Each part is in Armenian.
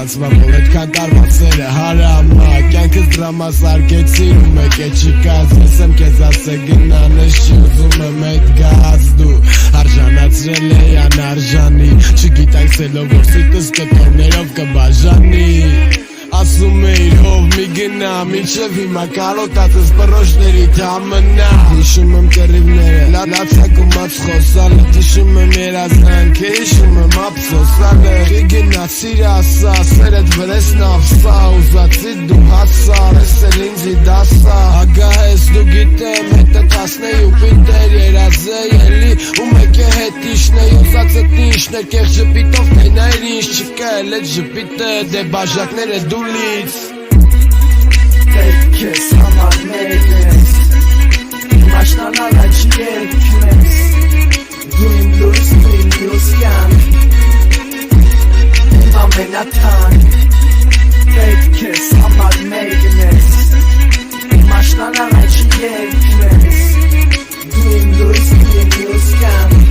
ստացվա, որ այդքան տարվածերը հարամա Կյանքս դրամասարկեցի ու մեկ է չկաց Ես եմ կեզ ասե գնանես չի ուզում եմ այդ գազ Դու արժանացրել է անարժանի Չգիտանք սելով որ սիտս կտորներով կբաժանի Ասում էիր հով մի գնա Մինչև հիմա կարոտացս բռոշներիդ համնա Հիշում եմ կռիվները լացակումած խոսալը Հիշում եմ երազանքը Հիշում եմ ափսոսալը Մի գնա սիրա ասա Սերդ վրես նավսա Ուզացի դու հասար Ես էլ ինձի դասա Ագահ ես դու գիտեմ Հետը տասնե Յուպիտեր երազե ելի Ու մեկ է հետ իշնե Ուզած էտ նիշն է կեղ ժպիտով Տենայր ինձ չկա էլ էտ ժպիտը Դե բաժակները դու Պետք ես համար մեկնես Մաշնան առաջ երկնես Դու իմ լույս, դու իմ լույս կյանք Իմ ամենաթան Պետք ես համար մեկնես Մաշնան առաջ երկնես Դու իմ լույս, դու իմ լույս կյանք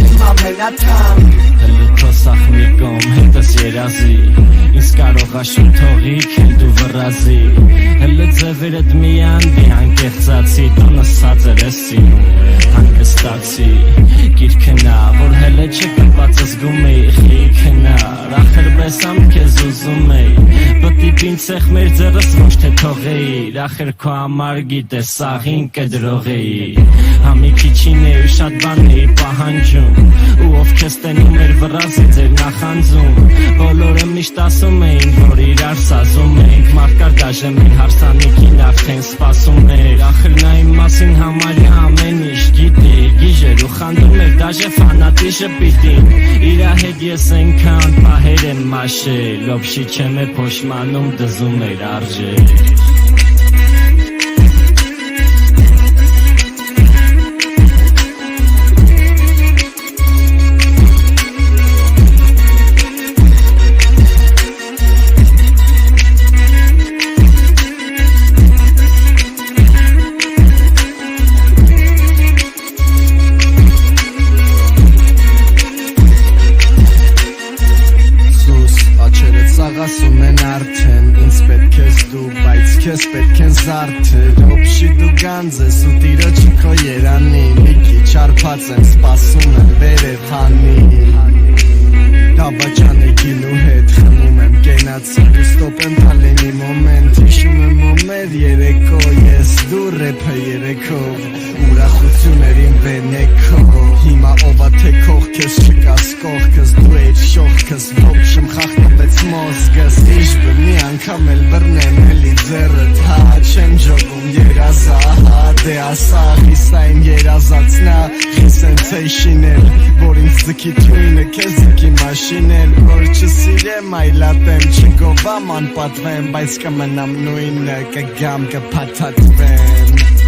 Իմ ամենաթան Սախ մի կոմ հետս երազի Ինձ կարող աշուն թողի կել դու վրազի Հլը ձևերդ միան բիան կեղծացի Տոնը սածեր ես սինում հանգստացի Գիրքնա որ հլը չկպած զգում էի խիքնա Ախր բեսամ կեզ ուզում էի Բտիպին ծեղ մեր ձերս ոչ թե թողեիր Ախր քո համար գիտես սաղին կդրող էի Համի քիչին էի շատ բան էի պահանջում Ու ով կեզ տենում էր վրազի ձեր նախանձում Բոլորը միշտ ասում էին, որ իրար սազում ենք Մարդկար դաժե մեր հարսանիքին արդեն սպասում էր Ախր նա իմ մասին համարյա ամեն ինչ գիտի Գիժեր ու խանդում էր դաժե ֆանատի ժպիտին Իրա հետ ես ենքան պահեր եմ մաշել Լոբշի չեմ է փոշմանում դզում էր արժել Ասում են արդեն, ինձ պետք ես դու, բայց քեզ պետք են զարդը Դոպշի դու գանձ ես ու տիրոջի քո երանի Մի քիչ արփած եմ, սպասում եմ վերև հանի Դաբաճան է գինու հետ, խմում եմ կենացար ու ստոպ եմ տալենի մոմենտ Հիշում եմ օմեր երեկո, ես դու ռեպը երեկով Ուրախություններ իմ վենեկով Հիմա ովա թեքող քեզ չկաս կողքս Դու էիր շողքս, ողշմ խախտվեց մոզգս Իժբը մի անգամ էլ բրնեմ էլի ձերըտ Հա չեմ ժողում երազա, հա դե ասա Խիսա իմ երազացնա, խիսենցեյշին էլ Որ ինձ ձգի թույնը, քեզ ձգի մաշին էլ Որ չսիրեմ այլատեմ, չգովամ անպատվեմ Բայց կմնամ նույնը, կգամ կպաթաթվեմ